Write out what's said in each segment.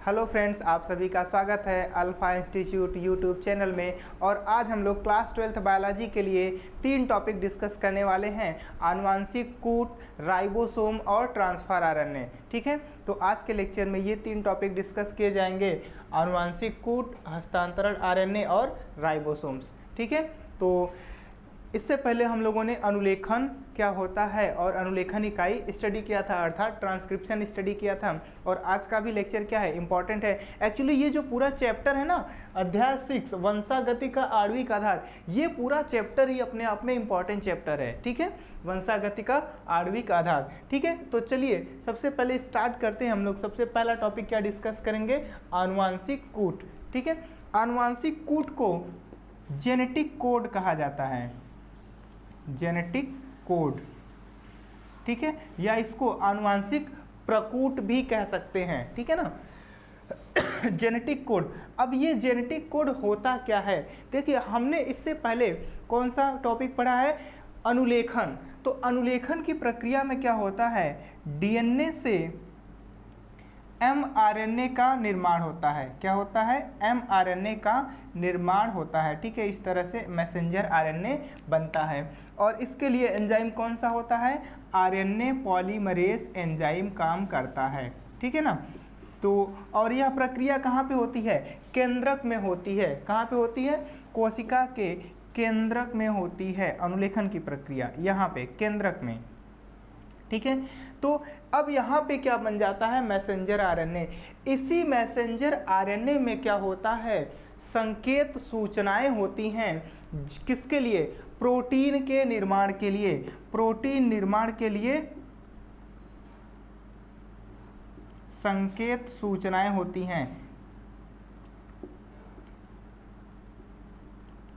Hello friends, आप सभी का स्वागत है अल्फा इंस्टीट्यूट यूट्यूब चैनल में। और आज हम लोग क्लास 12th बायोलॉजी के लिए 3 टॉपिक डिस्कस करने वाले हैं, आनुवांशिक कूट, राइबोसोम और ट्रांसफर आरएनए। ठीक है, तो आज के लेक्चर में ये 3 टॉपिक डिस्कस किए जाएंगे, आनुवांशिक कूट, हस्तांतरण आरएनए और राइबोसोम्स। ठीक है, तो इससे पहले हम लोगों ने अनुलेखन क्या होता है और अनुलेखन इकाई स्टडी किया था, अर्थात ट्रांसक्रिप्शन स्टडी किया था। और आज का भी लेक्चर क्या है, इंपॉर्टेंट है। एक्चुअली ये जो पूरा चैप्टर है ना, अध्याय 6 वंशागति का आणविक आधार, ये पूरा चैप्टर ही अपने आप में इंपॉर्टेंट चैप्टर है। ठीक है, वंशागति का आणविक आधार। ठीक है, तो चलिए सबसे पहले स्टार्ट करते हैं हम लोग। सबसे पहला टॉपिक क्या डिस्कस करेंगे, आनुवांशिक कूट। ठीक है, आनुवांशिक कूट को जेनेटिक कोड कहा जाता है, जेनेटिक कोड। ठीक है, या इसको आनुवांशिक प्रकूट भी कह सकते हैं। ठीक है ना, जेनेटिक कोड। अब ये जेनेटिक कोड होता क्या है, देखिए हमने इससे पहले कौन सा टॉपिक पढ़ा है, अनुलेखन। तो अनुलेखन की प्रक्रिया में क्या होता है, डीएनए से mRNA का निर्माण होता है। क्या होता है, mRNA का निर्माण होता है। ठीक है, इस तरह से मैसेंजर आरएनए बनता है। और इसके लिए एंजाइम कौन सा होता है, आरएनए पॉलीमरेज एंजाइम काम करता है। ठीक है ना, तो और यह प्रक्रिया कहाँ पे होती है, केंद्रक में होती है। कहाँ पे होती है, कोशिका के केंद्रक में होती है अनुलेखन की प्रक्रिया, यहाँ पे केंद्रक में। ठीक है, तो अब यहाँ पे क्या बन जाता है, मैसेंजर आरएनए। इसी मैसेंजर आरएनए में क्या होता है, संकेत सूचनाएं होती हैं। किसके लिए, प्रोटीन के निर्माण के लिए। प्रोटीन निर्माण के लिए संकेत सूचनाएं होती हैं।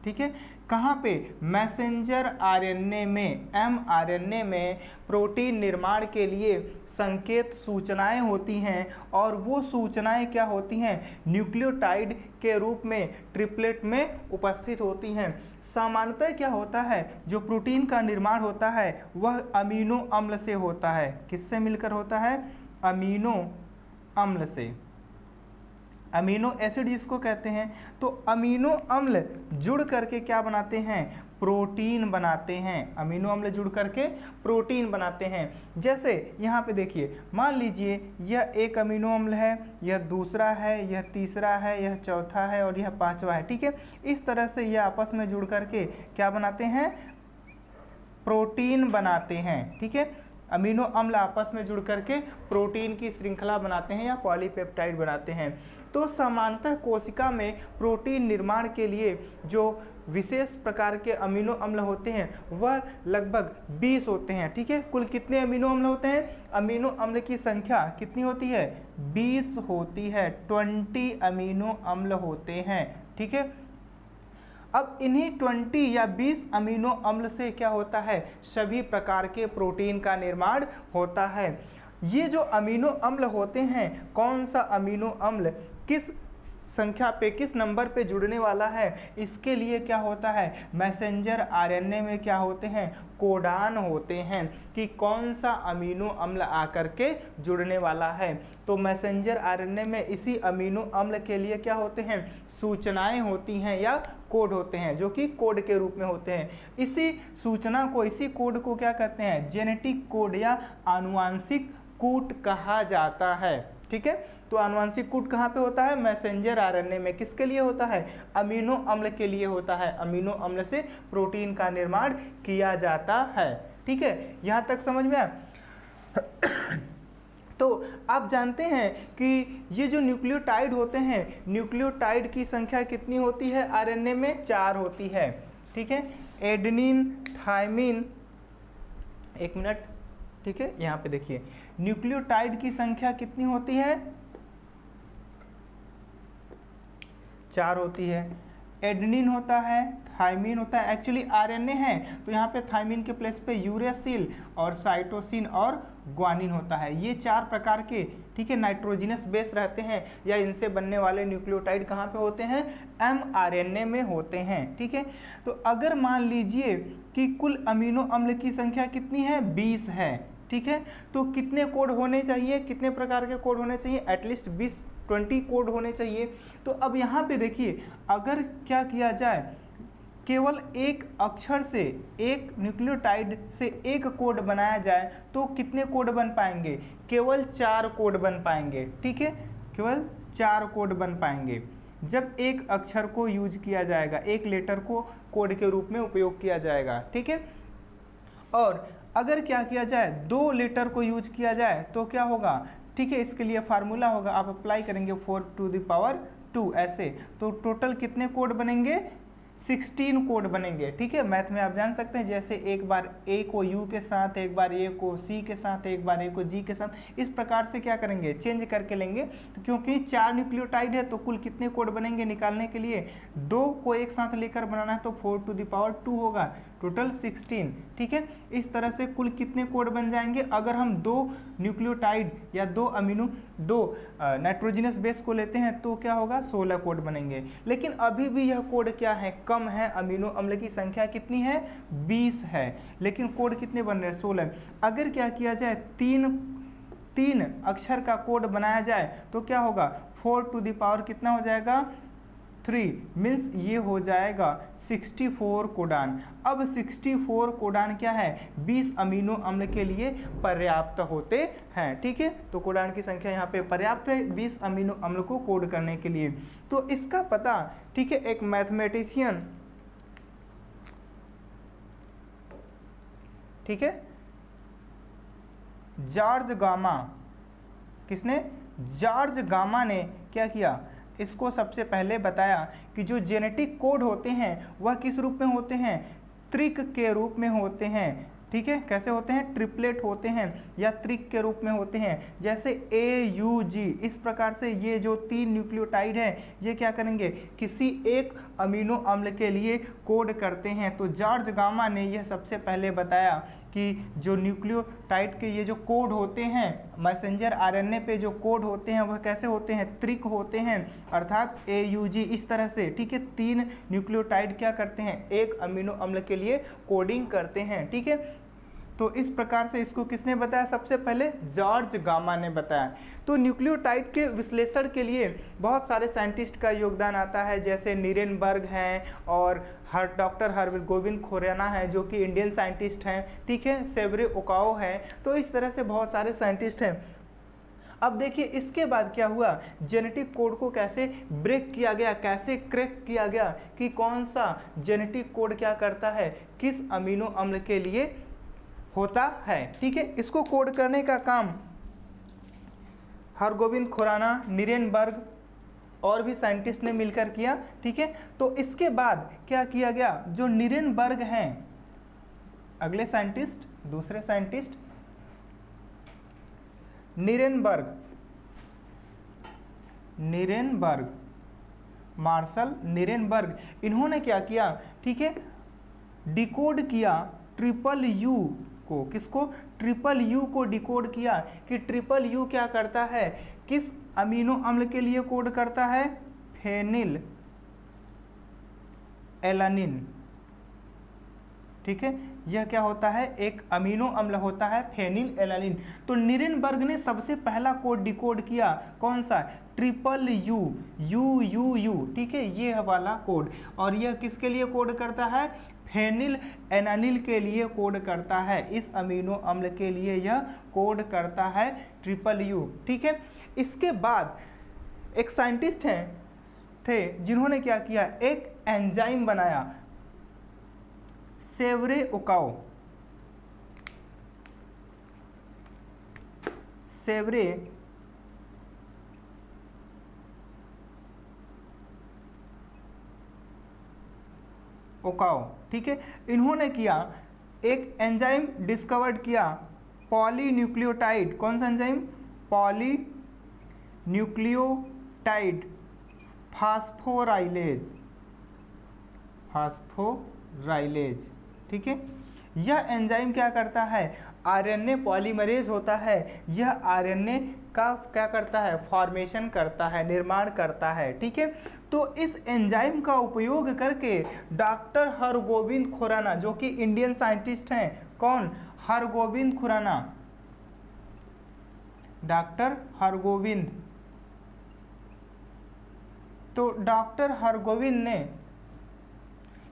ठीक है, कहाँ पे, मैसेंजर आरएनए में, mRNA में प्रोटीन निर्माण के लिए संकेत सूचनाएं होती हैं। और वो सूचनाएं क्या होती हैं, न्यूक्लियोटाइड के रूप में ट्रिपलेट में उपस्थित होती हैं। सामान्यतः क्या होता है, जो प्रोटीन का निर्माण होता है वह अमीनो अम्ल से होता है। किससे मिलकर होता है, अमीनो अम्ल से। अमीनो एसिड जिसको कहते हैं। तो अमीनो अम्ल जुड़ करके क्या बनाते हैं, प्रोटीन बनाते हैं। अमीनो अम्ल जुड़ करके प्रोटीन बनाते हैं। जैसे यहाँ पे देखिए, मान लीजिए यह एक अमीनो अम्ल है, यह दूसरा है, यह तीसरा है, यह चौथा है और यह पांचवा है। ठीक है, इस तरह से यह आपस में जुड़ करके क्या बनाते हैं, प्रोटीन बनाते हैं। ठीक है, अमीनो अम्ल आपस में जुड़ करके प्रोटीन की श्रृंखला बनाते हैं या पॉलीपेप्टाइड बनाते हैं। तो सामान्यतः कोशिका में प्रोटीन निर्माण के लिए जो विशेष प्रकार के अमीनो अम्ल होते हैं वह लगभग 20 होते हैं। ठीक है, कुल कितने अमीनो अम्ल होते हैं, अमीनो अम्ल की संख्या कितनी होती है, 20 होती है। 20 अमीनो अम्ल होते हैं। ठीक है, अब इन्हीं 20 या 20 अमीनो अम्ल से क्या होता है, सभी प्रकार के प्रोटीन का निर्माण होता है। ये जो अमीनो अम्ल होते हैं, कौन सा अमीनो अम्ल किस संख्या पे, किस नंबर पे जुड़ने वाला है, इसके लिए क्या होता है, मैसेंजर आरएनए में क्या होते हैं, कोडान होते हैं कि कौन सा अमीनो अम्ल आकर के जुड़ने वाला है। तो मैसेंजर आरएनए में इसी अमीनो अम्ल के लिए क्या होते हैं, सूचनाएं होती हैं या कोड होते हैं, जो कि कोड के रूप में होते हैं। इसी सूचना को, इसी कोड को क्या कहते हैं, जेनेटिक कोड या आनुवांशिक कूट कहा जाता है। ठीक है, तो आनुवांशिक कूट कहाँ पे होता है, मैसेंजर आरएनए में। किसके लिए होता है, अमीनो अम्ल के लिए होता है। अमीनो अम्ल से प्रोटीन का निर्माण किया जाता है। ठीक है, यहाँ तक समझ में आया। तो आप जानते हैं कि ये जो न्यूक्लियोटाइड होते हैं, न्यूक्लियोटाइड की संख्या कितनी होती है आरएनए में, 4 होती है। ठीक है, एडेनिन, थायमिन, एक मिनट। ठीक है, यहाँ पे देखिए न्यूक्लियोटाइड की संख्या कितनी होती है, 4 होती है। एडेनिन होता है, थायमिन होता है। एक्चुअली आरएनए है तो यहाँ पे थायमिन के प्लेस पे यूरेसिल और साइटोसिन और ग्वानिन होता है। ये 4 प्रकार के, ठीक है, नाइट्रोजिनस बेस रहते हैं या इनसे बनने वाले न्यूक्लियोटाइड कहाँ पे होते हैं, mRNA में होते हैं। ठीक है, तो अगर मान लीजिए कि कुल अमीनो अम्ल की संख्या कितनी है, 20 है। ठीक है, तो कितने कोड होने चाहिए, कितने प्रकार के कोड होने चाहिए, एटलीस्ट 20 20 कोड होने चाहिए। तो अब यहाँ पे देखिए, अगर क्या किया जाए, केवल एक अक्षर से, एक न्यूक्लियोटाइड से एक कोड बनाया जाए तो कितने कोड बन पाएंगे? केवल 4 कोड बन पाएंगे। ठीक है, केवल 4 कोड बन पाएंगे जब एक अक्षर को यूज किया जाएगा, एक लेटर को कोड के रूप में उपयोग किया जाएगा। ठीक है, और अगर क्या किया जाए, 2 लेटर को यूज किया जाए तो क्या होगा? ठीक है, इसके लिए फार्मूला होगा, आप अप्लाई करेंगे 4 टू द पावर 2 ऐसे, तो टोटल कितने कोड बनेंगे? 16 कोड बनेंगे। ठीक है, मैथ में आप जान सकते हैं, जैसे एक बार ए को यू के साथ, एक बार ए को सी के साथ, एक बार ए को जी के साथ, इस प्रकार से क्या करेंगे? चेंज करके लेंगे। तो क्योंकि 4 न्यूक्लियोटाइड है तो कुल कितने कोड बनेंगे निकालने के लिए? 2 को एक साथ लेकर बनाना है तो 4 टू द पावर 2 होगा, टोटल 16। ठीक है, इस तरह से कुल कितने कोड बन जाएंगे? अगर हम 2 न्यूक्लियोटाइड या 2 नाइट्रोजनस बेस को लेते हैं तो क्या होगा? 16 कोड बनेंगे। लेकिन अभी भी यह कोड क्या है? कम है। अमीनो अम्ल की संख्या कितनी है? 20 है, लेकिन कोड कितने बन रहे हैं? 16। अगर क्या किया जाए, तीन अक्षर का कोड बनाया जाए तो क्या होगा? 4 टू द पावर कितना हो जाएगा? 3 मीन्स ये हो जाएगा 64 कोडान। अब 64 कोडान क्या है? 20 अमीनो अम्ल के लिए पर्याप्त होते हैं। ठीक है, तो कोडान की संख्या यहाँ पे पर्याप्त है 20 अमीनो अम्ल को कोड करने के लिए। तो इसका पता, ठीक है, एक मैथमेटिशियन, ठीक है, जॉर्ज गामा, किसने? जॉर्ज गामा ने क्या किया? इसको सबसे पहले बताया कि जो जेनेटिक कोड होते हैं वह किस रूप में होते हैं? त्रिक के रूप में होते हैं। ठीक है, कैसे होते हैं? ट्रिपलेट होते हैं या त्रिक के रूप में होते हैं, जैसे AUG। इस प्रकार से ये जो 3 न्यूक्लियोटाइड हैं ये क्या करेंगे? किसी एक अमीनो अम्ल के लिए कोड करते हैं। तो जॉर्ज गामा ने यह सबसे पहले बताया कि जो न्यूक्लियोटाइड के ये जो कोड होते हैं, मैसेंजर RNA पे जो कोड होते हैं वह कैसे होते हैं? त्रिक होते हैं, अर्थात AUG इस तरह से। ठीक है, 3 न्यूक्लियोटाइड क्या करते हैं? एक अमीनो अम्ल के लिए कोडिंग करते हैं। ठीक है, तो इस प्रकार से इसको किसने बताया? सबसे पहले जॉर्ज गामा ने बताया। तो न्यूक्लियोटाइड के विश्लेषण के लिए बहुत सारे साइंटिस्ट का योगदान आता है, जैसे नीरेनबर्ग हैं और डॉक्टर हरगोविंद खुराना है जो कि इंडियन साइंटिस्ट हैं। ठीक है, सेवरे ओकाओ है। तो इस तरह से बहुत सारे साइंटिस्ट हैं। अब देखिए इसके बाद क्या हुआ, जेनेटिक कोड को कैसे ब्रेक किया गया, कैसे क्रैक किया गया कि कौन सा जेनेटिक कोड क्या करता है, किस अमीनो अम्ल के लिए होता है। ठीक है, इसको कोड करने का काम हरगोविंद खुराना, नीरेनबर्ग और भी साइंटिस्ट ने मिलकर किया। ठीक है, तो इसके बाद क्या किया गया, जो नीरेनबर्ग हैं, अगले साइंटिस्ट, दूसरे साइंटिस्ट नीरेनबर्ग, मार्शल नीरेनबर्ग, इन्होंने क्या किया, ठीक है, डिकोड किया ट्रिपल यू को। किसको? ट्रिपल यू को डिकोड किया कि ट्रिपल यू क्या करता है, किस अमीनो अम्ल के लिए कोड करता है? Phenylalanine. ठीक है, यह क्या होता है? एक अमीनो अम्ल होता है फेनिल एलानिन। तो नीरेनबर्ग ने सबसे पहला कोड डिकोड किया, कौन सा? Triple U, you you you. ठीक है, ये वाला कोड, और यह किसके लिए कोड करता है? फेनिल एनानिल के लिए कोड करता है। इस अमीनो अम्ल के लिए यह कोड करता है ट्रिपल यू। ठीक है, इसके बाद एक साइंटिस्ट थे जिन्होंने क्या किया, एक एंजाइम बनाया, सेवरे ओकाओ। सेवरे ओकाओ। ठीक है, इन्होंने किया, एक एंजाइम डिस्कवर्ड किया, पॉलीन्यूक्लियोटाइड। कौन सा एंजाइम? पॉलीन्यूक्लियोटाइड फास्फोराइलेज। ठीक है, यह एंजाइम क्या करता है? आरएनए पॉलीमरेज होता है। यह आरएनए का क्या करता है? फॉर्मेशन करता है, निर्माण करता है। ठीक है, तो इस एंजाइम का उपयोग करके डॉक्टर हरगोविंद खुराना, जो कि इंडियन साइंटिस्ट हैं, कौन? हरगोविंद खुराना, डॉक्टर हरगोविंद तो डॉक्टर हरगोविंद ने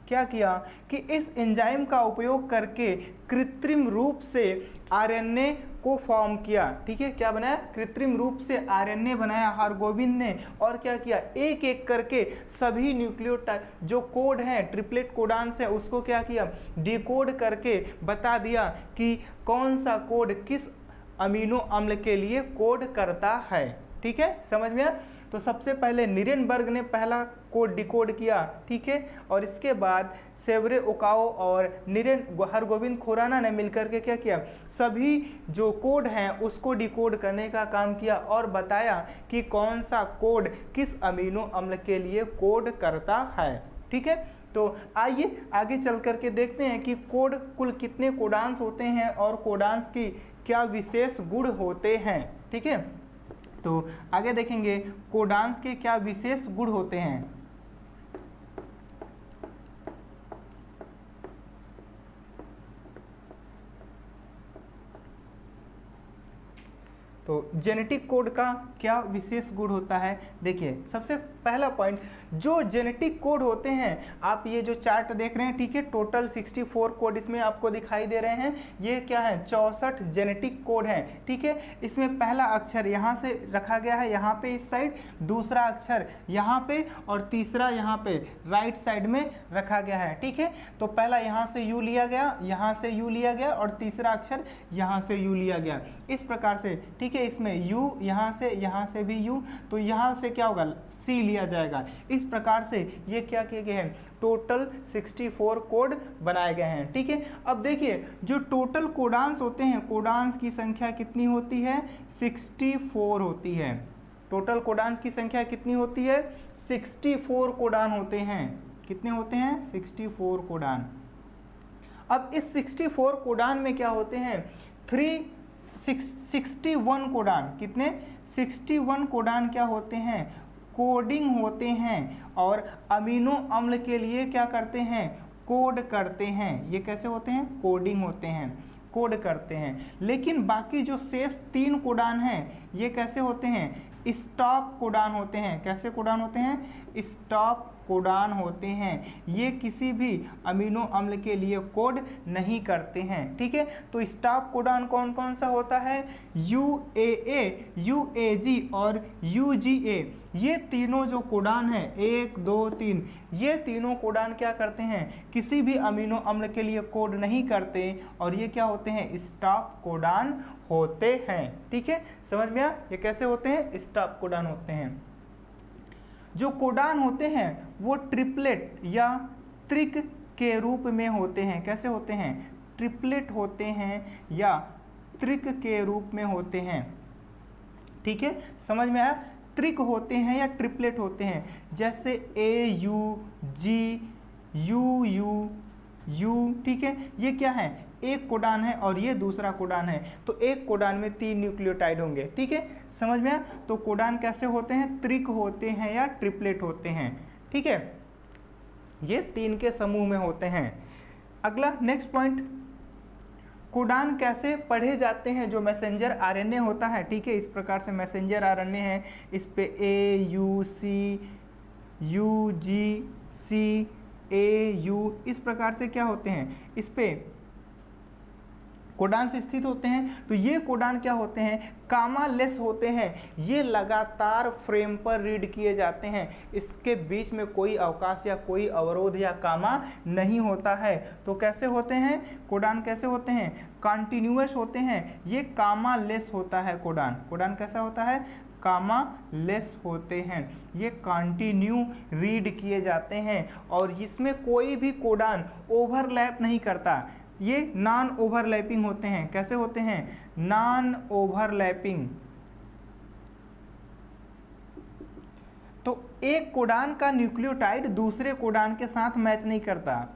क्या किया कि इस एंजाइम का उपयोग करके कृत्रिम रूप से आरएनए को फॉर्म किया। ठीक है, क्या बनाया? कृत्रिम रूप से आरएनए बनाया हरगोविंद ने। और क्या किया? एक एक करके सभी न्यूक्लियोटाइड जो कोड हैं, ट्रिपलेट कोडान्स है, उसको क्या किया? डिकोड करके बता दिया कि कौन सा कोड किस अमीनो अम्ल के लिए कोड करता है। ठीक है, समझ में आया? तो सबसे पहले निरेनबर्ग ने पहला कोड डिकोड किया। ठीक है, और इसके बाद सेवरे ओकाओ और हरगोविंद खुराना ने मिलकर के क्या किया? सभी जो कोड हैं उसको डिकोड करने का काम किया और बताया कि कौन सा कोड किस अमीनो अम्ल के लिए कोड करता है। ठीक है, तो आइए आगे चल करके देखते हैं कि कोड कुल कितने कोडान्स होते हैं और कोडान्स की क्या विशेष गुण होते हैं। ठीक है, तो आगे देखेंगे कोडान्स के क्या विशेष गुण होते हैं। तो जेनेटिक कोड का क्या विशेष गुण होता है? देखिए, सबसे पहला पॉइंट, जो जेनेटिक कोड होते हैं, आप ये जो चार्ट देख रहे हैं, ठीक है, टोटल 64 कोड इसमें आपको दिखाई दे रहे हैं। ये क्या है? 64 जेनेटिक कोड हैं। ठीक है, इसमें पहला अक्षर यहाँ से रखा गया है, यहाँ पे इस साइड, दूसरा अक्षर यहाँ पे और तीसरा यहाँ पे राइट साइड में रखा गया है। ठीक है, तो पहला यहाँ से यू लिया गया, यहाँ से यू लिया गया और तीसरा अक्षर यहाँ से यू लिया गया, इस प्रकार से। ठीक है, इसमें यू, यहाँ से भी यू, तो यहाँ से क्या होगा? सी लिया जाएगा। इस प्रकार से ये क्या किए गए हैं? टोटल 64 कोड बनाए गए हैं। ठीक है, अब देखिए जो टोटल कोडान्स होते हैं, कोडान्स की संख्या कितनी होती है? 64 होती है। टोटल कोडान्स की संख्या कितनी होती है? 64 कोडान होते हैं। कितने होते हैं? 64 कोडान। अब इस 64 कोडान में क्या होते हैं? 61 कोडान। कितने? 61 कोडान क्या होते हैं? कोडिंग होते हैं और अमीनो अम्ल के लिए क्या करते हैं? कोड करते हैं। ये कैसे होते हैं? कोडिंग होते हैं, कोड करते हैं। लेकिन बाकी जो शेष 3 कोडान हैं, ये कैसे होते हैं? स्टॉप कोडान होते हैं। कैसे कोडान होते हैं? स्टॉप कोडान होते हैं। ये किसी भी अमीनो अम्ल के लिए कोड नहीं करते हैं। ठीक है, तो स्टॉप कोडान कौन कौन सा होता है? UAA, UAG और UGA। ये तीनों जो कोडान हैं, 1 2 3, ये तीनों कोडान क्या करते हैं? किसी भी अमीनो अम्ल के लिए कोड नहीं करते और ये क्या होते हैं? स्टॉप कोडान होते हैं। ठीक है, समझ में आया? ये कैसे होते हैं? स्टॉप कोडान होते हैं। जो कोडान होते हैं वो ट्रिपलेट या त्रिक के रूप में होते हैं। कैसे होते हैं? ट्रिपलेट होते हैं या त्रिक के रूप में होते हैं। ठीक है, समझ में आया? त्रिक होते हैं या ट्रिपलेट होते हैं। जैसे AUG, UU। ठीक है, ये क्या है? एक कोडान है और ये दूसरा कोडान है, तो एक कोडान में 3 न्यूक्लियोटाइड होंगे। ठीक है, समझ में आया? तो कोडान कैसे होते हैं? त्रिक होते हैं या ट्रिपलेट होते हैं। ठीक है, ये 3 के समूह में होते हैं। अगला नेक्स्ट पॉइंट, कोडान कैसे पढ़े जाते हैं? जो मैसेंजर आरएनए होता है, ठीक है, इस प्रकार से मैसेंजर आरएनए है, इस पे AUC, UGC, AU, इस प्रकार से क्या होते हैं? इस पे कोडान से स्थित होते हैं। तो ये कोडान क्या होते हैं? कामा लेस होते हैं। ये लगातार फ्रेम पर रीड किए जाते हैं, इसके बीच में कोई अवकाश या कोई अवरोध या कामा नहीं होता है। तो कैसे होते हैं कोडान? कैसे होते हैं? कंटिन्यूअस होते हैं। ये कामा लेस होता है कोडान। कोडान कैसा होता है? कामा लेस होते हैं। ये कंटिन्यू रीड किए जाते हैं और इसमें कोई भी कोडान ओवरलैप नहीं करता। ये नॉन ओवरलैपिंग होते हैं। कैसे होते हैं? Non overlapping. तो एक कोडान का न्यूक्लियोटाइड दूसरे कोडान के साथ मैच नहीं करता,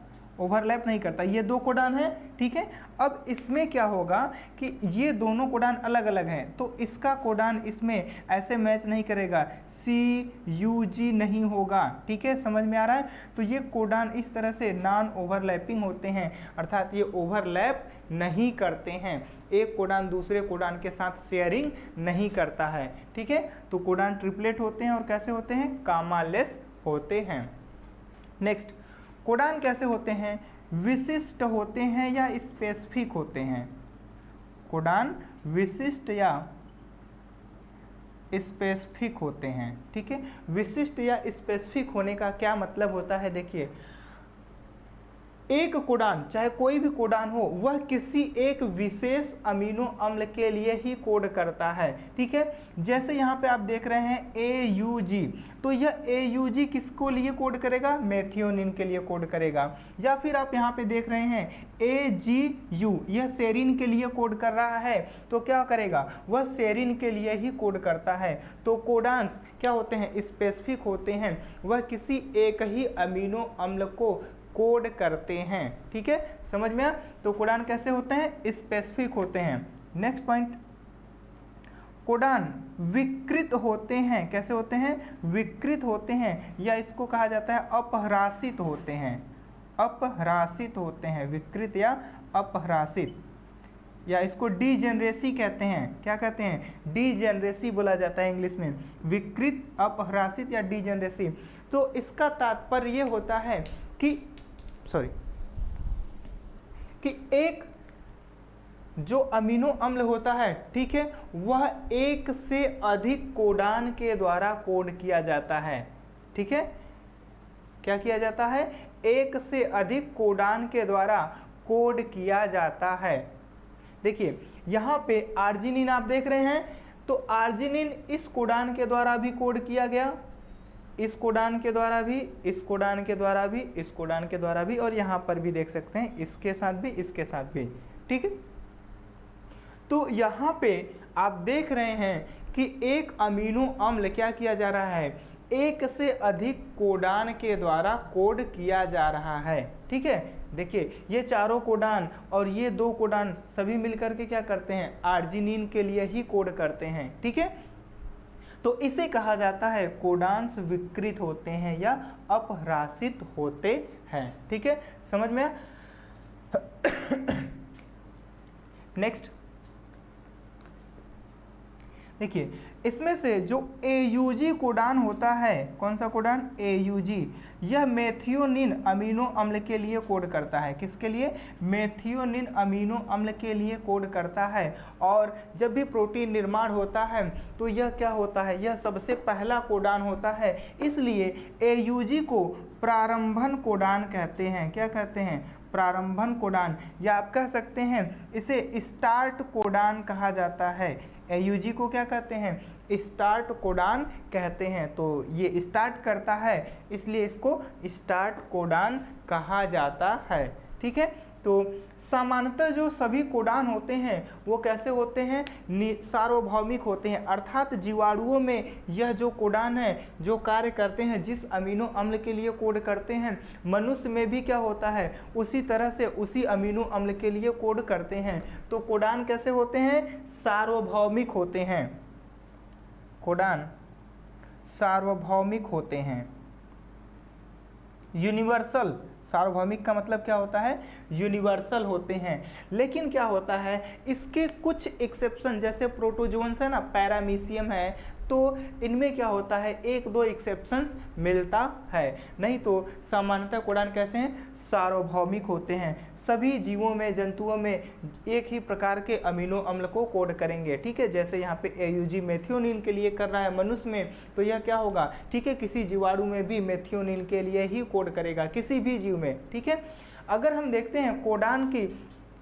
ओवरलैप नहीं करता। ये 2 कोडान है। ठीक है, अब इसमें क्या होगा कि ये दोनों कोडान अलग अलग हैं, तो इसका कोडान इसमें ऐसे मैच नहीं करेगा, CUG नहीं होगा। ठीक है, समझ में आ रहा है? तो ये कोडान इस तरह से नॉन ओवरलैपिंग होते हैं, अर्थात ये ओवरलैप नहीं करते हैं। एक कोडान दूसरे कोडान के साथ शेयरिंग नहीं करता है। ठीक है, तो कोडान ट्रिपलेट होते हैं और कैसे होते हैं, कामालेस होते हैं। नेक्स्ट, कोडान कैसे होते हैं, विशिष्ट होते हैं या स्पेसिफिक होते हैं। कोडान विशिष्ट या स्पेसिफिक होते हैं। ठीक है, विशिष्ट या स्पेसिफिक होने का क्या मतलब होता है, देखिए एक कोडान, चाहे कोई भी कोडान हो, वह किसी एक विशेष अमीनो अम्ल के लिए ही कोड करता है। ठीक है, जैसे यहाँ पे आप देख रहे हैं AUG, तो यह AUG किसको लिए कोड करेगा, मेथियोनिन के लिए कोड करेगा। या फिर आप यहाँ पे देख रहे हैं AGU, यह सेरिन के लिए कोड कर रहा है, तो क्या करेगा, वह सेरिन के लिए ही कोड करता है। तो कोडान्स क्या होते हैं, स्पेसिफिक होते हैं, वह किसी एक ही अमीनो अम्ल को कोड करते हैं। ठीक है, समझ में आया। तो कोडान कैसे होते हैं, स्पेसिफिक होते हैं। नेक्स्ट पॉइंट, कोडान विकृत होते हैं। कैसे होते हैं, विकृत होते हैं, या इसको कहा जाता है अपह्रासित होते हैं। अपह्रासित होते हैं, विकृत या अपह्रासित, या इसको डीजेनरेसी कहते हैं। क्या कहते हैं, डीजेनरेसी बोला जाता है इंग्लिश में, विकृत, अपह्रासित या डीजेनरेसी। तो इसका तात्पर्य ये होता है कि एक जो अमीनो अम्ल होता है, ठीक है, वह एक से अधिक कोडान के द्वारा कोड किया जाता है। ठीक है, क्या किया जाता है, एक से अधिक कोडान के द्वारा कोड किया जाता है। देखिए यहाँ पे आर्जिनिन आप देख रहे हैं, तो आर्जिनिन इस कोडान के द्वारा भी कोड किया गया, इस कोडान के द्वारा भी, इस कोडान के द्वारा भी, इस कोडान के द्वारा भी, और यहाँ पर भी देख सकते हैं इसके साथ भी, इसके साथ भी। ठीक है, तो यहाँ पे आप देख रहे हैं कि एक अमीनो अम्ल क्या किया जा रहा है, एक से अधिक कोडान के द्वारा कोड किया जा रहा है। ठीक है, देखिए ये चारों कोडान और ये दो कोडान सभी मिलकर के क्या करते हैं, आर्जिनिन के लिए ही कोड करते हैं। ठीक है, तो इसे कहा जाता है कोडान्स विकृत होते हैं या अपह्रासित होते हैं। ठीक है, समझ में आया। नेक्स्ट देखिए, इसमें से जो AUG कोडान होता है, कौन सा कोडान, AUG, यह मेथियोनिन अमीनो अम्ल के लिए कोड करता है। किसके लिए, मेथियोनिन अमीनो अम्ल के लिए कोड करता है। और जब भी प्रोटीन निर्माण होता है तो यह क्या होता है, यह सबसे पहला कोडान होता है, इसलिए AUG को प्रारंभन कोडान कहते हैं। क्या कहते हैं, प्रारंभन कोडान, या आप कह सकते हैं इसे स्टार्ट कोडान कहा जाता है। AUG को क्या कहते हैं, स्टार्ट कोडान कहते हैं। तो ये स्टार्ट करता है, इसलिए इसको स्टार्ट कोडान कहा जाता है। ठीक है, तो सामान्यतः जो सभी कोडान होते हैं वो कैसे होते हैं, सार्वभौमिक होते हैं, अर्थात जीवाणुओं में यह जो कोडान है जो कार्य करते हैं, जिस अमीनो अम्ल के लिए कोड करते हैं, मनुष्य में भी क्या होता है, उसी तरह से उसी अमीनो अम्ल के लिए कोड करते हैं। तो कोडान कैसे होते हैं, सार्वभौमिक होते हैं। कोडान सार्वभौमिक होते हैं, यूनिवर्सल। सार्वभौमिक का मतलब क्या होता है, यूनिवर्सल होते हैं। लेकिन क्या होता है, इसके कुछ एक्सेप्शन, जैसे प्रोटोजोन्स है ना, पैरामीशियम है, तो इनमें क्या होता है, एक दो एक्सेप्शंस मिलता है, नहीं तो सामान्यतः कोडान कैसे हैं, सार्वभौमिक होते हैं। सभी जीवों में, जंतुओं में एक ही प्रकार के अमीनो अम्ल को कोड करेंगे। ठीक है, जैसे यहाँ पे AUG मेथियोनिन के लिए कर रहा है मनुष्य में, तो यह क्या होगा, ठीक है, किसी जीवाणु में भी मेथियोनिन के लिए ही कोड करेगा, किसी भी जीव में। ठीक है, अगर हम देखते हैं कोडान की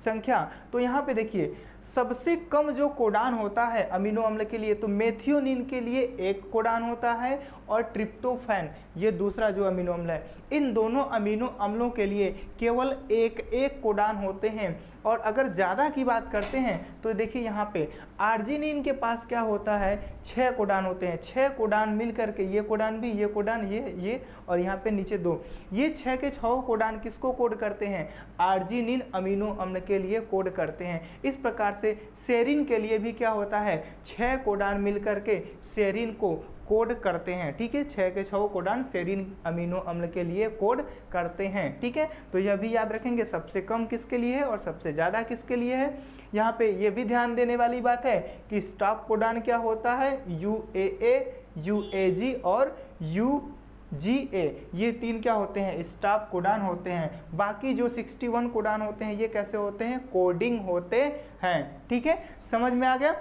संख्या, तो यहाँ पे देखिए सबसे कम जो कोडान होता है अमीनो अम्ल के लिए, तो मेथियोनिन के लिए एक कोडान होता है, और ट्रिप्टोफैन ये दूसरा जो अमीनो अम्ल है, इन दोनों अमीनो अम्लों के लिए केवल एक कोडान होते हैं। और अगर ज़्यादा की बात करते हैं तो देखिए यहाँ पे आर्जिनिन के पास क्या होता है, 6 कोडान होते हैं। 6 कोडान मिल करके, ये कोडान भी, ये कोडान, ये और यहाँ पे नीचे 2, ये 6 के 6 कोडान किसको कोड करते हैं, आर्जिनिन अमीनो अम्ल के लिए कोड करते हैं। इस प्रकार से सेरिन के लिए भी क्या होता है, 6 कोडान मिल करके सेरिन को कोड करते हैं। ठीक है, 6 के 6 कोडान सेरीन अमीनो अम्ल के लिए कोड करते हैं। ठीक है, तो यह भी याद रखेंगे सबसे कम किसके लिए है और सबसे ज़्यादा किसके लिए है। यहाँ पे ये भी ध्यान देने वाली बात है कि स्टॉप कोडान क्या होता है, UAA, UAG और UGA, ये 3 क्या होते हैं, स्टॉप कोडान होते हैं। बाकी जो 61 कोडान होते हैं ये कैसे होते हैं, कोडिंग होते हैं। ठीक है, समझ में आ गया।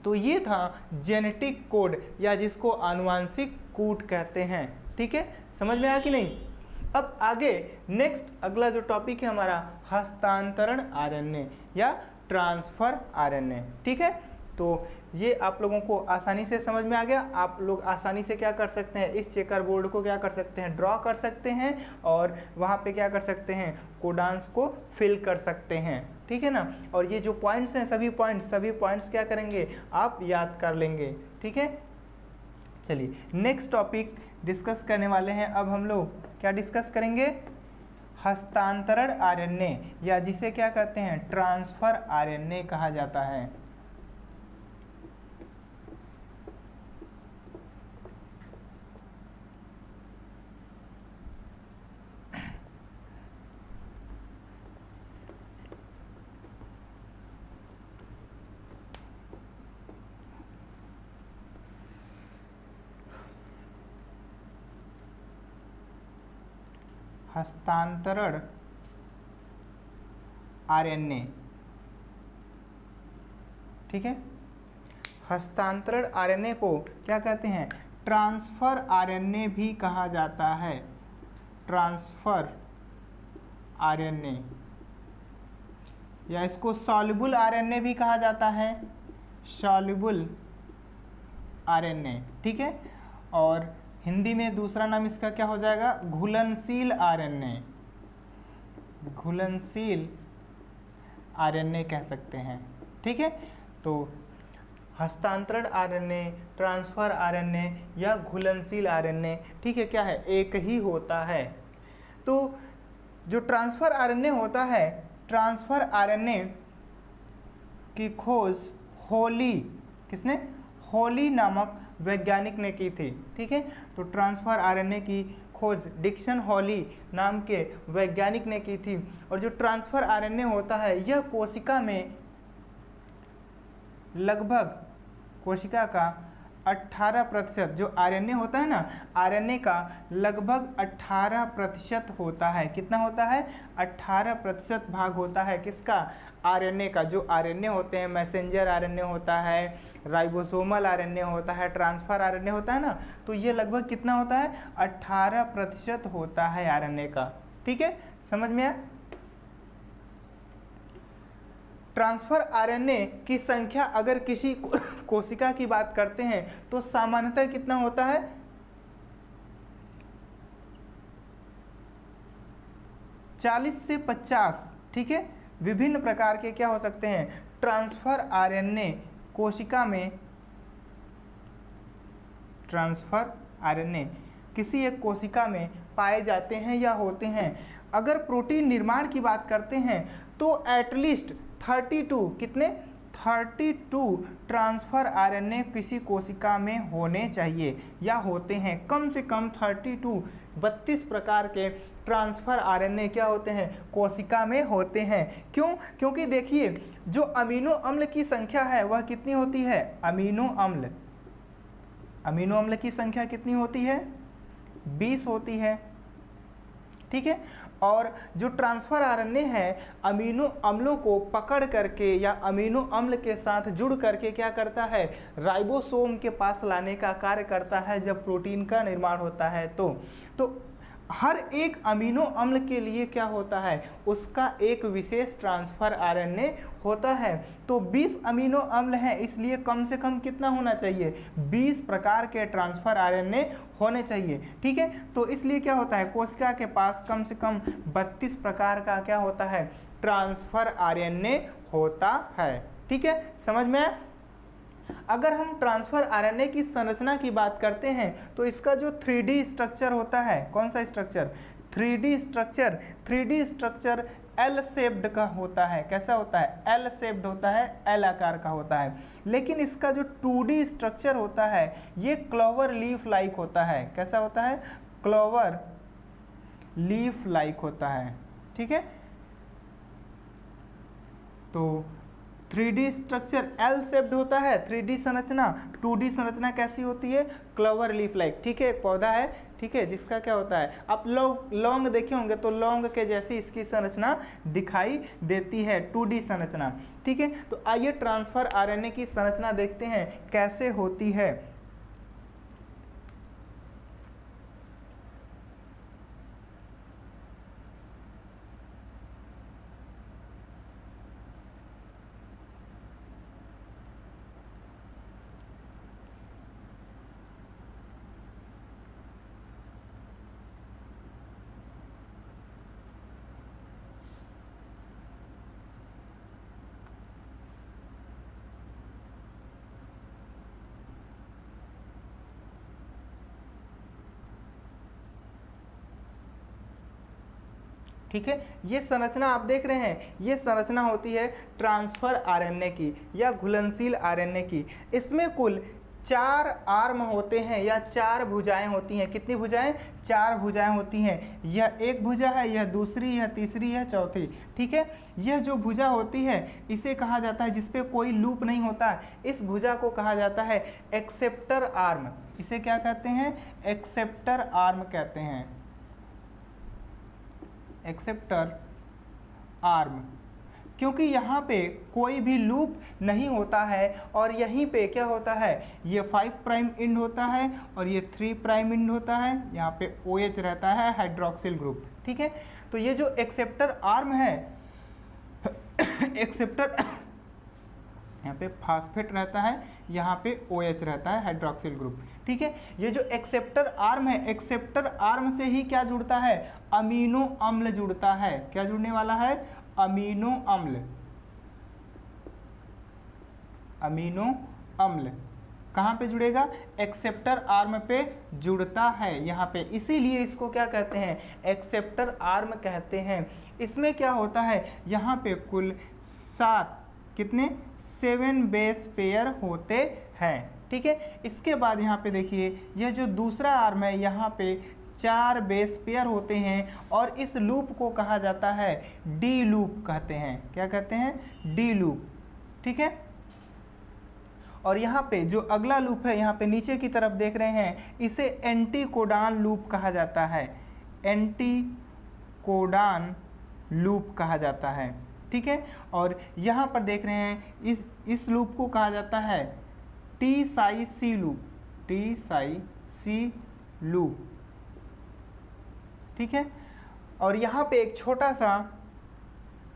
तो ये था जेनेटिक कोड या जिसको आनुवांशिक कूट कहते हैं। ठीक है, समझ में आया कि नहीं। अब आगे नेक्स्ट अगला जो टॉपिक है हमारा हस्तांतरण आरएनए या ट्रांसफर आरएनए। ठीक है, तो ये आप लोगों को आसानी से समझ में आ गया। आप लोग आसानी से क्या कर सकते हैं, इस चेकर बोर्ड को क्या कर सकते हैं, ड्रॉ कर सकते हैं और वहाँ पे क्या कर सकते हैं, कोडांस को फिल कर सकते हैं। ठीक है ना, और ये जो पॉइंट्स हैं सभी पॉइंट्स क्या करेंगे, आप याद कर लेंगे। ठीक है, चलिए नेक्स्ट टॉपिक डिस्कस करने वाले हैं। अब हम लोग क्या डिस्कस करेंगे, हस्तांतरण आरएनए या जिसे क्या कहते हैं, ट्रांसफर आरएनए कहा जाता है। हस्तांतरण आरएनए। ठीक है, हस्तांतरण आरएनए को क्या कहते हैं, ट्रांसफर आरएनए भी कहा जाता है। ट्रांसफर आरएनए या इसको सॉल्युबल आरएनए भी कहा जाता है, सॉल्युबल आरएनए। ठीक है, और हिंदी में दूसरा नाम इसका क्या हो जाएगा, घुलनशील आरएनए, घुलनशील आरएनए कह सकते हैं। ठीक है, तो हस्तांतरण आरएनए, ट्रांसफर आरएनए या घुलनशील आरएनए, ठीक है, क्या है, एक ही होता है। तो जो ट्रांसफर आरएनए होता है, ट्रांसफर आरएनए की खोज होली, किसने, होली नामक वैज्ञानिक ने की थी। ठीक है, तो ट्रांसफर आरएनए की खोज डिक्सन हॉली नाम के वैज्ञानिक ने की थी। और जो ट्रांसफर आरएनए होता है यह कोशिका में लगभग, कोशिका का 18% जो आरएनए होता है ना, आरएनए का लगभग 18% होता है। कितना होता है, 18% भाग होता है किसका, आरएनए का। जो आरएनए होते हैं, मैसेंजर आरएनए होता है, राइबोसोमल आरएनए होता है, ट्रांसफर आरएनए होता है ना, तो ये लगभग कितना होता है, 18% होता है आरएनए का। ठीक है, समझ में आया। ट्रांसफर आरएनए की संख्या अगर किसी कोशिका की बात करते हैं तो सामान्यतः कितना होता है, 40 से 50। ठीक है, विभिन्न प्रकार के क्या हो सकते हैं, ट्रांसफर आरएनए कोशिका में, ट्रांसफर आरएनए किसी एक कोशिका में पाए जाते हैं या होते हैं। अगर प्रोटीन निर्माण की बात करते हैं तो एटलीस्ट 32, कितने, 32 ट्रांसफर आरएनए किसी कोशिका में होने चाहिए या होते हैं। कम से कम 32 प्रकार के ट्रांसफर आरएनए क्या होते हैं, कोशिका में होते हैं। क्यों, क्योंकि देखिए जो अमीनो अम्ल की संख्या है वह कितनी होती है, अमीनो अम्ल की संख्या कितनी होती है, 20 होती है। ठीक है, और जो ट्रांसफर आरएनए है अमीनो अम्लों को पकड़ करके या अमीनो अम्ल के साथ जुड़ करके क्या करता है, राइबोसोम के पास लाने का कार्य करता है जब प्रोटीन का निर्माण होता है। तो हर एक अमीनो अम्ल के लिए क्या होता है, उसका एक विशेष ट्रांसफर आरएनए होता है। तो 20 अमीनो अम्ल हैं, इसलिए कम से कम कितना होना चाहिए, 20 प्रकार के ट्रांसफर आरएनए होने चाहिए। ठीक है, तो इसलिए क्या होता है, कोशिका के पास कम से कम 32 प्रकार का क्या होता है, ट्रांसफर आरएनए होता है। ठीक है, समझ में आया। अगर हम ट्रांसफर आरएनए की संरचना की बात करते हैं तो इसका जो 3D स्ट्रक्चर होता है, कौन सा structure, 3D structure L shaped का होता है। कैसा होता है? एल शेप्ड होता है, एल आकार का होता है। लेकिन इसका जो 2D स्ट्रक्चर होता है ये क्लोवर लीफ लाइक होता है। कैसा होता है? क्लोवर लीफ लाइक होता है। ठीक है, तो 3D स्ट्रक्चर एल शेप्ड होता है, 3D संरचना। 2D संरचना कैसी होती है? Clover leaf like. ठीक है, एक पौधा है, ठीक है, जिसका क्या होता है, आप लौंग देखे होंगे तो लौंग के जैसी इसकी संरचना दिखाई देती है, 2D संरचना। ठीक है, तो आइए ट्रांसफर आरएनए की संरचना देखते हैं कैसे होती है। ठीक है, ये संरचना आप देख रहे हैं, ये संरचना होती है ट्रांसफर आरएनए की या घुलनशील आरएनए की। इसमें कुल 4 आर्म होते हैं या 4 भुजाएं होती हैं। कितनी भुजाएं? 4 भुजाएं होती हैं। यह एक भुजा है, यह दूसरी, यह तीसरी, यह चौथी। ठीक है, यह जो भुजा होती है इसे कहा जाता है, जिसपे कोई लूप नहीं होता, इस भुजा को कहा जाता है एक्सेप्टर आर्म। इसे क्या कहते हैं? एक्सेप्टर आर्म कहते हैं, एक्सेप्टर आर्म। क्योंकि यहाँ पे कोई भी लूप नहीं होता है और यहीं पे क्या होता है, ये 5 प्राइम इंड होता है और ये 3 प्राइम इंड होता है। यहाँ पे OH रहता है, हाइड्रोक्सिल ग्रुप। ठीक है, तो ये जो एक्सेप्टर आर्म है, एक्सेप्टर यहाँ पे फास्फेट रहता है, यहाँ पे OH रहता है, हाइड्रोक्सिल ग्रुप। ठीक है, ये जो एक्सेप्टर आर्म है, एक्सेप्टर आर्म से ही क्या जुड़ता है? अमीनो अम्ल जुड़ता है। क्या जुड़ने वाला है? अमीनो अम्ल। अमीनो अम्ल कहाँ पे जुड़ेगा? एक्सेप्टर आर्म पे जुड़ता है यहाँ पे, इसीलिए इसको क्या कहते हैं? एक्सेप्टर आर्म कहते हैं। इसमें क्या होता है, यहाँ पे कुल 7 कितने 7 बेस पेयर होते हैं। ठीक है, इसके बाद यहाँ पे देखिए, यह जो दूसरा आर्म है यहाँ पे 4 बेस पेयर होते हैं और इस लूप को कहा जाता है डी लूप कहते हैं। क्या कहते हैं? D loop. ठीक है, और यहाँ पे जो अगला लूप है, यहाँ पे नीचे की तरफ देख रहे हैं, इसे एंटीकोडान लूप कहा जाता है। एंटीकोडान लूप कहा जाता है। ठीक है, और यहाँ पर देख रहे हैं इस लूप को कहा जाता है टी साई सी लूप। टी साई सी लूप। ठीक है, और यहाँ पे एक छोटा सा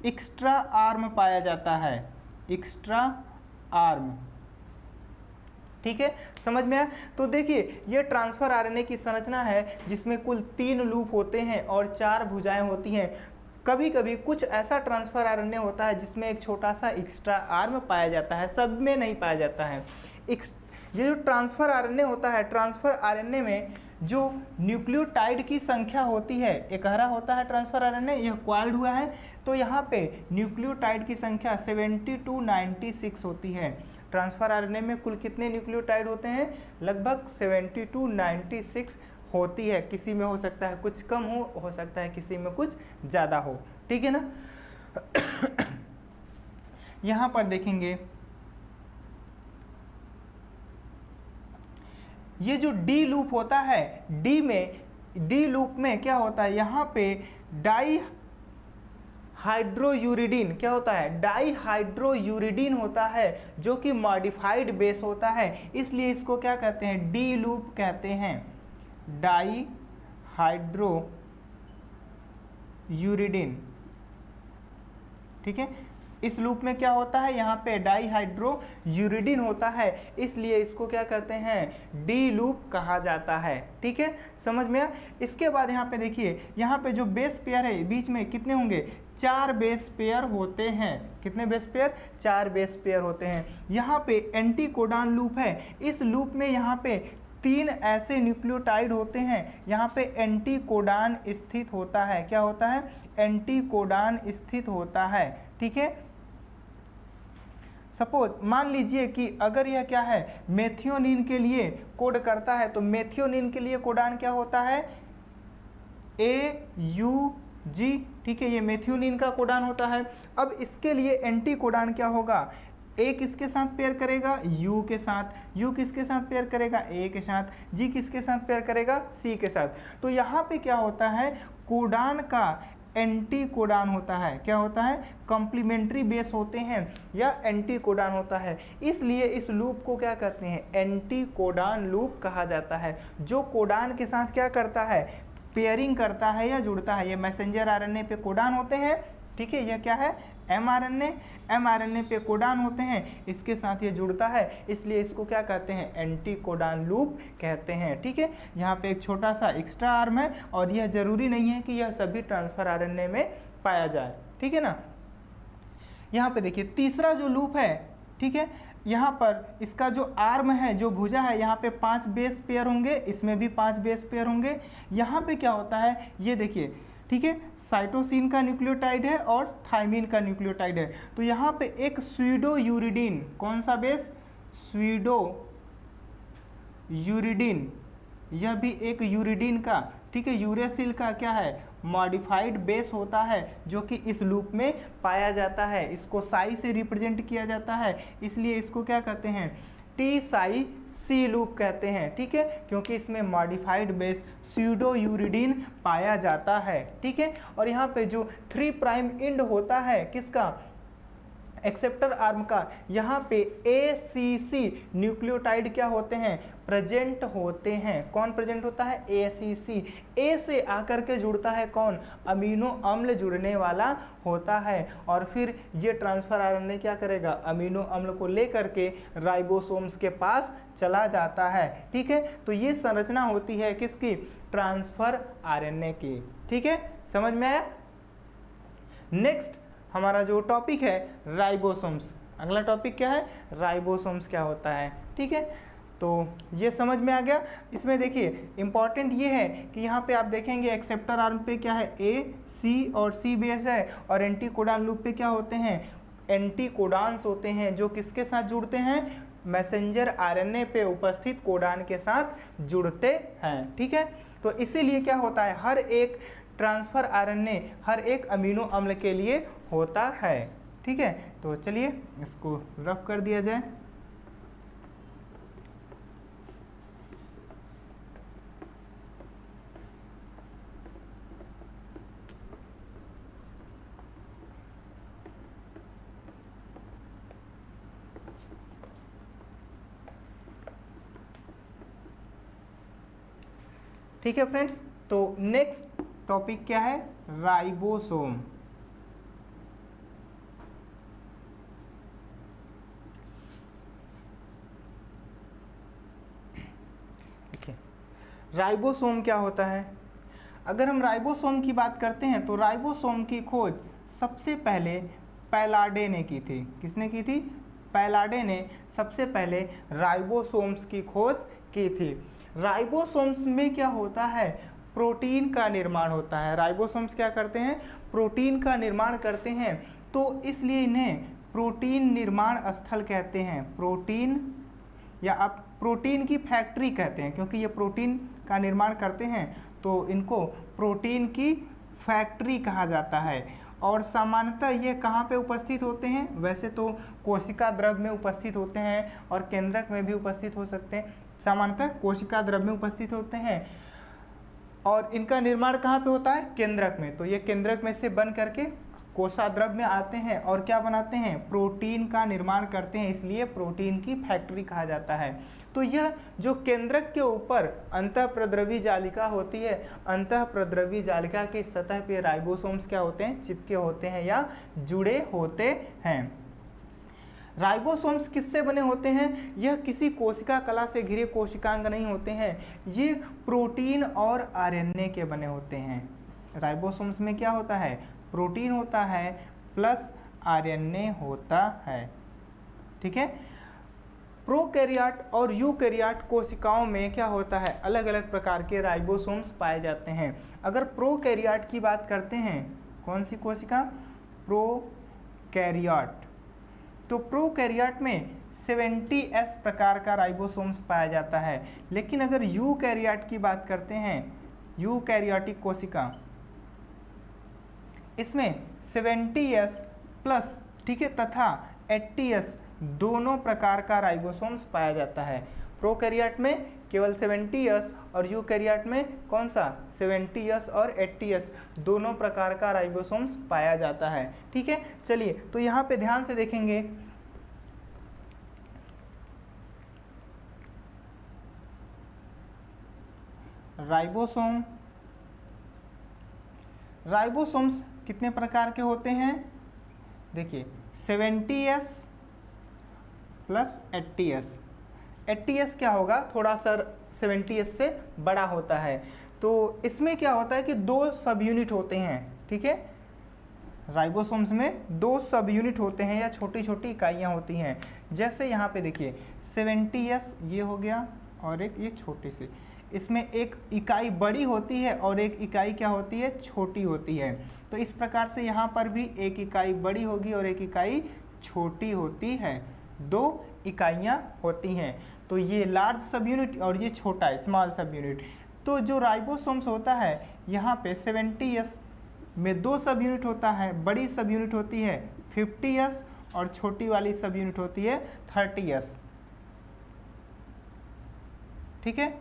एक्स्ट्रा आर्म पाया जाता है, एक्स्ट्रा आर्म। ठीक है, समझ में आया? तो देखिए, ये ट्रांसफर आरएनए की संरचना है जिसमें कुल 3 लूप होते हैं और 4 भुजाएं होती हैं। कभी कभी कुछ ऐसा ट्रांसफर आरएनए होता है जिसमें एक छोटा सा एक्स्ट्रा आर्म पाया जाता है, सब में नहीं पाया जाता है। ये जो ट्रांसफर आरएनए होता है, ट्रांसफर आरएनए में जो न्यूक्लियोटाइड की संख्या होती है, एकहरा होता है ट्रांसफर आरएनए, यह क्वाइल्ड हुआ है, तो यहाँ पे न्यूक्लियोटाइड की संख्या 70 to 96 होती है। ट्रांसफर आरएनए में कुल कितने न्यूक्लियोटाइड होते हैं? लगभग 70 to 96 होती है। किसी में हो सकता है कुछ कम हो सकता है किसी में कुछ ज़्यादा हो। ठीक है ना? यहाँ पर देखेंगे, ये जो डी लूप होता है, डी लूप में क्या होता है, यहाँ पे डाई हाइड्रोयूरिडीन क्या होता है? डाई हाइड्रोयूरिडीन होता है, जो कि मॉडिफाइड बेस होता है, इसलिए इसको क्या कहते हैं? डी लूप कहते हैं। डाई हाइड्रोयूरिडीन। ठीक है, इस लूप में क्या होता है, यहाँ पे डाईहाइड्रोयूरिडीन होता है, इसलिए इसको क्या कहते हैं? डी लूप कहा जाता है। ठीक है, समझ में आया? इसके बाद यहाँ पे देखिए, यहाँ पे जो बेस पेयर है बीच में कितने होंगे? 4 बेस पेयर होते हैं। कितने बेस पेयर? 4 बेस पेयर होते हैं। यहाँ पे एंटीकोडान लूप है, इस लूप में यहाँ पे 3 ऐसे न्यूक्लियोटाइड होते हैं, यहाँ पे एंटीकोडॉन स्थित होता है। क्या होता है? एंटीकोडॉन स्थित होता है। ठीक है, सपोज मान लीजिए कि अगर यह क्या है, मेथियोनिन के लिए कोड करता है, तो मेथियोनिन के लिए कोडान क्या होता है? AUG। ठीक है, ये मेथियोनिन का कोडान होता है। अब इसके लिए एंटी कोडान क्या होगा? A किसके साथ पेयर करेगा? U के साथ। U किसके साथ पेयर करेगा? A के साथ। G किसके साथ पेयर करेगा? C के साथ। तो यहाँ पे क्या होता है? कोडान का एंटी कोडान होता है। क्या होता है? कॉम्प्लीमेंट्री बेस होते हैं या एंटी कोडान होता है, इसलिए इस लूप को क्या कहते हैं? एंटी कोडान लूप कहा जाता है। जो कोडान के साथ क्या करता है? पेयरिंग करता है या जुड़ता है। ये मैसेंजर आरएनए पे कोडान होते हैं। ठीक है, यह क्या है? mRNA पे कोडान होते हैं, इसके साथ ये जुड़ता है, इसलिए इसको क्या कहते हैं? एंटी कोडान लूप कहते हैं। ठीक है, यहाँ पे एक छोटा सा एक्स्ट्रा आर्म है और यह जरूरी नहीं है कि यह सभी ट्रांसफर आरएनए में पाया जाए। ठीक है ना। यहाँ पे देखिए तीसरा जो लूप है, ठीक है, यहाँ पर इसका जो आर्म है, जो भुजा है, यहाँ पे 5 बेस पेयर होंगे, इसमें भी 5 बेस पेयर होंगे। यहाँ पे क्या होता है? ये देखिए, ठीक है, साइटोसिन का न्यूक्लियोटाइड है और थाइमिन का न्यूक्लियोटाइड है। तो यहाँ पे एक स्यूडो यूरिडीन, कौन सा बेस? स्यूडो यूरिडीन, यह भी एक यूरिडीन का, ठीक है, यूरेसिल का क्या है? मॉडिफाइड बेस होता है, जो कि इस लूप में पाया जाता है। इसको साई से रिप्रेजेंट किया जाता है, इसलिए इसको क्या कहते हैं? टी साई सी लूप कहते हैं। ठीक है, क्योंकि इसमें मॉडिफाइड बेस स्यूडो यूरिडीन पाया जाता है। ठीक है, और यहाँ पे जो 3 प्राइम एंड होता है किसका? एक्सेप्टर आर्म का, यहाँ पे ACC न्यूक्लियोटाइड क्या होते हैं? प्रेजेंट होते हैं। कौन प्रेजेंट होता है? ACC। A से आकर के जुड़ता है कौन? अमीनो अम्ल जुड़ने वाला होता है, और फिर ये ट्रांसफर आरएनए क्या करेगा? अमीनो अम्ल को लेकर के राइबोसोम्स के पास चला जाता है। ठीक है, तो ये संरचना होती है किसकी? ट्रांसफर आरएनए की। ठीक है, समझ में आया? नेक्स्ट हमारा जो टॉपिक है राइबोसोम्स। अगला टॉपिक क्या है? राइबोसोम्स क्या होता है। ठीक है, तो ये समझ में आ गया। इसमें देखिए इंपॉर्टेंट ये है कि यहाँ पे आप देखेंगे एक्सेप्टर आर्म पे क्या है? A, C और C बेस है, और एंटी कोडान लूप पे क्या होते हैं? एंटी कोडान्स होते हैं, जो किसके साथ जुड़ते हैं? मैसेंजर आरएनए पे उपस्थित कोडान के साथ जुड़ते हैं। ठीक है, तो इसीलिए क्या होता है? हर एक ट्रांसफर आरएनए हर एक अमीनो अम्ल के लिए होता है। ठीक है, तो चलिए इसको रफ कर दिया जाए। ठीक है फ्रेंड्स, तो नेक्स्ट टॉपिक क्या है? राइबोसोम। देखिए राइबोसोम क्या होता है? अगर हम राइबोसोम की बात करते हैं तो राइबोसोम की खोज सबसे पहले पैलाडे ने की थी। किसने की थी? पैलाडे ने सबसे पहले राइबोसोम्स की खोज की थी। राइबोसोम्स में क्या होता है? प्रोटीन का निर्माण होता है। राइबोसोम्स क्या करते हैं? प्रोटीन का निर्माण करते हैं, तो इसलिए इन्हें प्रोटीन निर्माण स्थल कहते हैं। प्रोटीन या आप प्रोटीन की फैक्ट्री कहते हैं, क्योंकि ये प्रोटीन का निर्माण करते हैं, तो इनको प्रोटीन की फैक्ट्री कहा जाता है। और सामान्यतः ये कहाँ पे उपस्थित होते हैं? वैसे तो कोशिका द्रव में उपस्थित होते हैं और केंद्रक में भी उपस्थित हो सकते हैं। सामान्यतः कोशिका द्रव में उपस्थित होते हैं, और इनका निर्माण कहाँ पे होता है? केंद्रक में। तो ये केंद्रक में से बन करके कोशाद्रव में आते हैं और क्या बनाते हैं? प्रोटीन का निर्माण करते हैं, इसलिए प्रोटीन की फैक्ट्री कहा जाता है। तो यह जो केंद्रक के ऊपर अंतःप्रद्रवी जालिका होती है, अंतःप्रद्रवी जालिका की सतह पे राइबोसोम्स क्या होते हैं? चिपके होते हैं या जुड़े होते हैं। राइबोसोम्स किससे बने होते हैं? यह किसी कोशिका कला से घिरे कोशिकांग नहीं होते हैं, ये प्रोटीन और आरएनए के बने होते हैं। राइबोसोम्स में क्या होता है? प्रोटीन होता है प्लस आरएनए होता है। ठीक है, प्रोकैरियोट और यूकैरियोट कोशिकाओं में क्या होता है, अलग अलग प्रकार के राइबोसोम्स पाए जाते हैं। अगर प्रोकैरियोट की बात करते हैं, कौन सी कोशिका, प्रोकैरियोट, तो प्रोकैरियोट में 70S प्रकार का राइबोसोम्स पाया जाता है। लेकिन अगर यूकैरियोट की बात करते हैं, यूकैरियोटिक कोशिका, इसमें 70S प्लस, ठीक है, तथा 80S दोनों प्रकार का राइबोसोम्स पाया जाता है। प्रोकैरियोट में केवल 70S और यूकैरियोट में कौन सा, 70S और 80S दोनों प्रकार का राइबोसोम्स पाया जाता है। ठीक है, चलिए तो यहाँ पे ध्यान से देखेंगे, राइबोसोम, राइबोसोम्स कितने प्रकार के होते हैं, देखिए 70S प्लस 80S। 80S क्या होगा, थोड़ा सा 70S से बड़ा होता है। तो इसमें क्या होता है कि 2 सब यूनिट होते हैं। ठीक है, राइबोसोम्स में 2 सब यूनिट होते हैं या छोटी छोटी इकाइयाँ होती हैं। जैसे यहाँ पे देखिए 70S ये हो गया और एक ये छोटी सी, इसमें एक इकाई बड़ी होती है और एक इकाई क्या होती है, छोटी होती है। तो इस प्रकार से यहाँ पर भी एक इकाई बड़ी होगी और एक इकाई छोटी होती है, 2 इकाइयाँ होती हैं। तो ये लार्ज सब यूनिट और ये छोटा है, स्मॉल सब यूनिट। तो जो राइबोसोम्स होता है यहाँ पे 70S में 2 सब यूनिट होता है, बड़ी सब यूनिट होती है 50S और छोटी वाली सब यूनिट होती है 30S। ठीक है,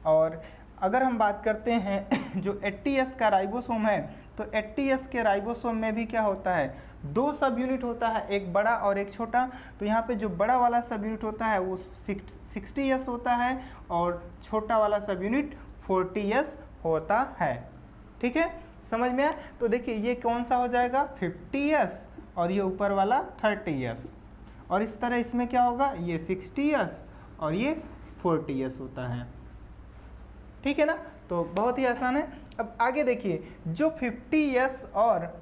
और अगर हम बात करते हैं जो 80S का राइबोसोम है, तो 80S के राइबोसोम में भी क्या होता है, 2 सब यूनिट होता है, एक बड़ा और एक छोटा। तो यहाँ पे जो बड़ा वाला सब यूनिट होता है वो 60S होता है और छोटा वाला सब यूनिट 40S होता है। ठीक है, समझ में आया। तो देखिए ये कौन सा हो जाएगा, 50S और ये ऊपर वाला 30S, और इस तरह इसमें क्या होगा, ये 60S और ये 40S होता है। ठीक है ना, तो बहुत ही आसान है। अब आगे देखिए, जो 50S और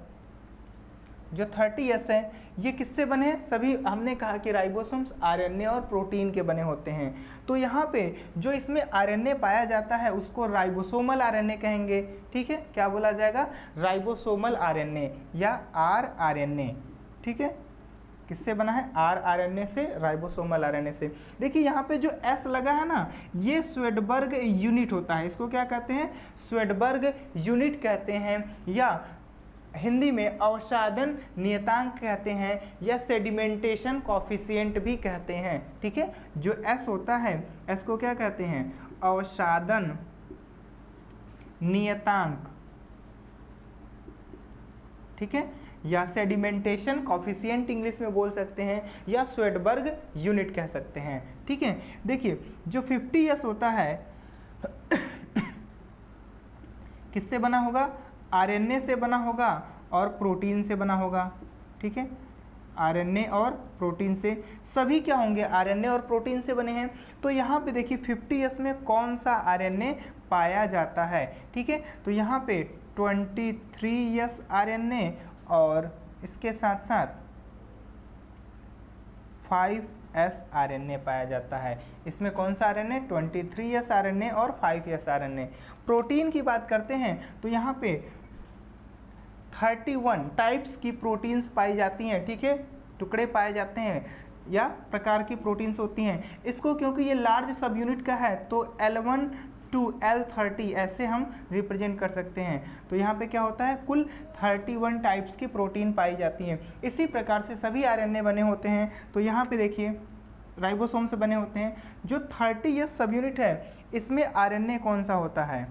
जो 30S है ये किससे बने हैं, सभी हमने कहा कि राइबोसोम्स आरएनए और प्रोटीन के बने होते हैं। तो यहाँ पे जो इसमें आरएनए पाया जाता है उसको राइबोसोमल आरएनए कहेंगे। ठीक है, क्या बोला जाएगा, राइबोसोमल आरएनए या आरआरएनए। ठीक है, किससे बना है, आरआरएनए से, राइबोसोमल आरएनए से। देखिए यहाँ पे जो S लगा है ना, ये स्वेडबर्ग यूनिट होता है। इसको क्या कहते हैं, स्वेडबर्ग यूनिट कहते हैं, या हिंदी में अवसादन नियतांक कहते हैं, या सेडिमेंटेशन कॉफिशिएंट भी कहते हैं। ठीक है, जो S होता है, S को क्या कहते हैं, अवसादन नियतांक। ठीक है, या सेडिमेंटेशन कॉफिशिएंट इंग्लिश में बोल सकते हैं, या स्वेडबर्ग यूनिट कह सकते हैं। ठीक है, देखिए जो 50S होता है किससे बना होगा, आरएनए से बना होगा और प्रोटीन से बना होगा। ठीक है, आरएनए और प्रोटीन से, सभी क्या होंगे, आरएनए और प्रोटीन से बने हैं। तो यहाँ पे देखिए 50S में कौन सा आरएनए पाया जाता है। ठीक है, तो यहाँ पे 23S आरएनए और इसके साथ साथ 5S आरएनए पाया जाता है। इसमें कौन सा आरएनए, 23S आरएनए और 5S आरएनए। प्रोटीन की बात करते हैं तो यहाँ पे 31 टाइप्स की प्रोटीन्स पाई जाती हैं। ठीक है, टुकड़े पाए जाते हैं या प्रकार की प्रोटीन्स होती हैं। इसको क्योंकि ये लार्ज सब यूनिट का है तो L1 to L30 ऐसे हम रिप्रेजेंट कर सकते हैं। तो यहाँ पे क्या होता है, कुल 31 टाइप्स की प्रोटीन पाई जाती हैं। इसी प्रकार से सभी आरएनए बने होते हैं। तो यहाँ पे देखिए राइबोसोम से बने होते हैं। जो 30S सब यूनिट है इसमें आरएनए कौन सा होता है,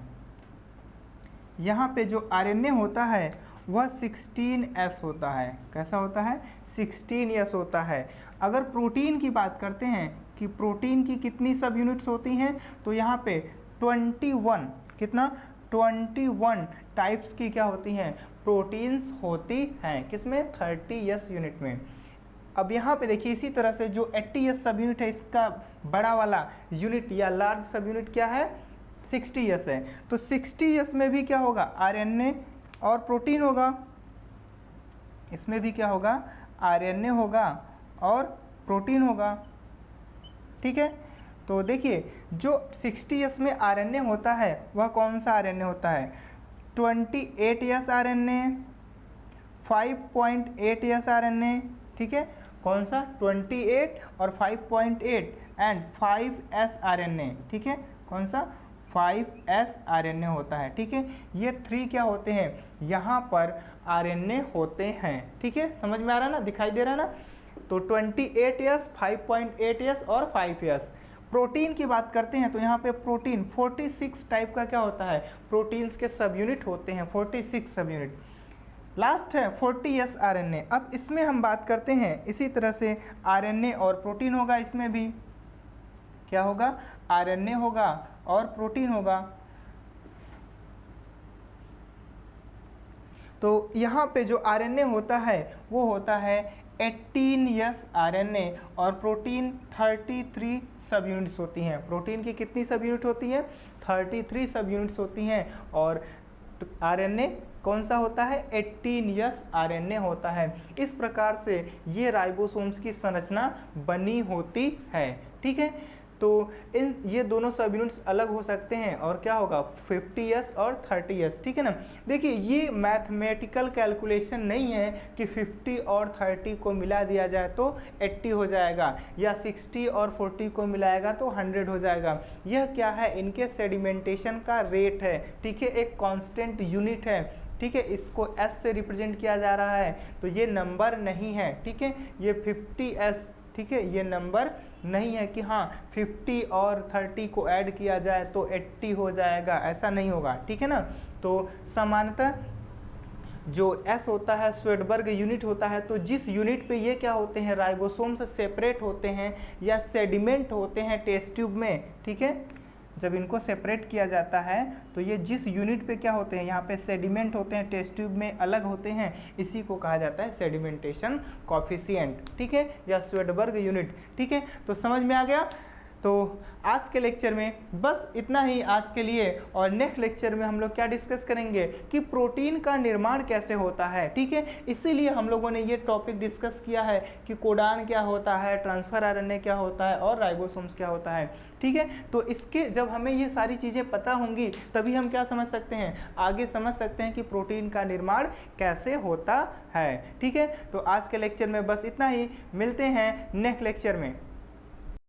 यहाँ पे जो आरएनए होता है वह 16S होता है। कैसा होता है, 16S होता है। अगर प्रोटीन की बात करते हैं कि प्रोटीन की कितनी सब यूनिट्स होती हैं, तो यहाँ पे 21, कितना, 21 टाइप्स की क्या होती हैं, प्रोटीन्स होती हैं। किसमें, 30S यूनिट में। अब यहाँ पे देखिए इसी तरह से जो 80S सब यूनिट है इसका बड़ा वाला यूनिट या लार्ज सब यूनिट क्या है, 60S है। तो 60S में भी क्या होगा, आरएनए और प्रोटीन होगा। इसमें भी क्या होगा, आरएनए होगा और प्रोटीन होगा। ठीक है। तो देखिए जो 60S में आरएनए होता है वह कौन सा आरएनए होता है, 28S आरएनए, 5.8S आरएनए, ठीक है, कौन सा 28 और 5.8 एंड 5S आरएनए, ठीक है, कौन सा 5S आरएनए होता है, ठीक है। ये 3 क्या होते हैं, यहाँ पर आरएनए होते हैं, ठीक है, समझ में आ रहा है ना, दिखाई दे रहा है ना। तो 28S, 5.8S और 5S। प्रोटीन की बात करते हैं तो यहाँ पे प्रोटीन 46 टाइप का क्या होता है, प्रोटीन्स के सब यूनिट होते हैं, 46 सब यूनिट। लास्ट है 40S आरएनए। अब इसमें हम बात करते हैं इसी तरह से आरएनए और प्रोटीन होगा, इसमें भी क्या होगा, आरएनए होगा और प्रोटीन होगा। तो यहाँ पे जो आरएनए होता है वो होता है 18S आरएनए और प्रोटीन 33 सब यूनिट्स होती हैं। प्रोटीन की कितनी सब यूनिट होती है, 33 सब यूनिट्स होती हैं। और आरएनए कौन सा होता है, 18S आरएनए होता है। इस प्रकार से ये राइबोसोम्स की संरचना बनी होती है, ठीक है। तो ये दोनों सब यूनिट्स अलग हो सकते हैं और क्या होगा 50S और 30S, ठीक है ना। देखिए ये मैथमेटिकल कैलकुलेशन नहीं है कि 50 और 30 को मिला दिया जाए तो 80 हो जाएगा या 60 और 40 को मिलाएगा तो 100 हो जाएगा। यह क्या है, इनके सेडिमेंटेशन का रेट है, ठीक है, एक कांस्टेंट यूनिट है, ठीक है। इसको S से रिप्रेजेंट किया जा रहा है तो ये नंबर नहीं है, ठीक है, ये 50S, ठीक है, ये नंबर नहीं है कि हाँ 50 और 30 को ऐड किया जाए तो 80 हो जाएगा, ऐसा नहीं होगा, ठीक है ना। तो सामान्यतः जो S होता है स्वेडबर्ग यूनिट होता है, तो जिस यूनिट पे ये क्या होते हैं, राइबोसोम से सेपरेट होते हैं या सेडिमेंट होते हैं टेस्ट ट्यूब में, ठीक है, जब इनको सेपरेट किया जाता है तो ये जिस यूनिट पे क्या होते हैं, यहाँ पे सेडिमेंट होते हैं टेस्ट ट्यूब में अलग होते हैं, इसी को कहा जाता है सेडिमेंटेशन कॉफिशिएंट, ठीक है, या स्वेडबर्ग यूनिट, ठीक है। तो समझ में आ गया। तो आज के लेक्चर में बस इतना ही आज के लिए, और नेक्स्ट लेक्चर में हम लोग क्या डिस्कस करेंगे कि प्रोटीन का निर्माण कैसे होता है, ठीक है। इसीलिए हम लोगों ने ये टॉपिक डिस्कस किया है कि कोडान क्या होता है, ट्रांसफर आरएनए क्या होता है और राइबोसोम्स क्या होता है, ठीक है। तो इसके जब हमें ये सारी चीज़ें पता होंगी तभी हम क्या समझ सकते हैं, आगे समझ सकते हैं कि प्रोटीन का निर्माण कैसे होता है, ठीक है। तो आज के लेक्चर में बस इतना ही, मिलते हैं नेक्स्ट लेक्चर में।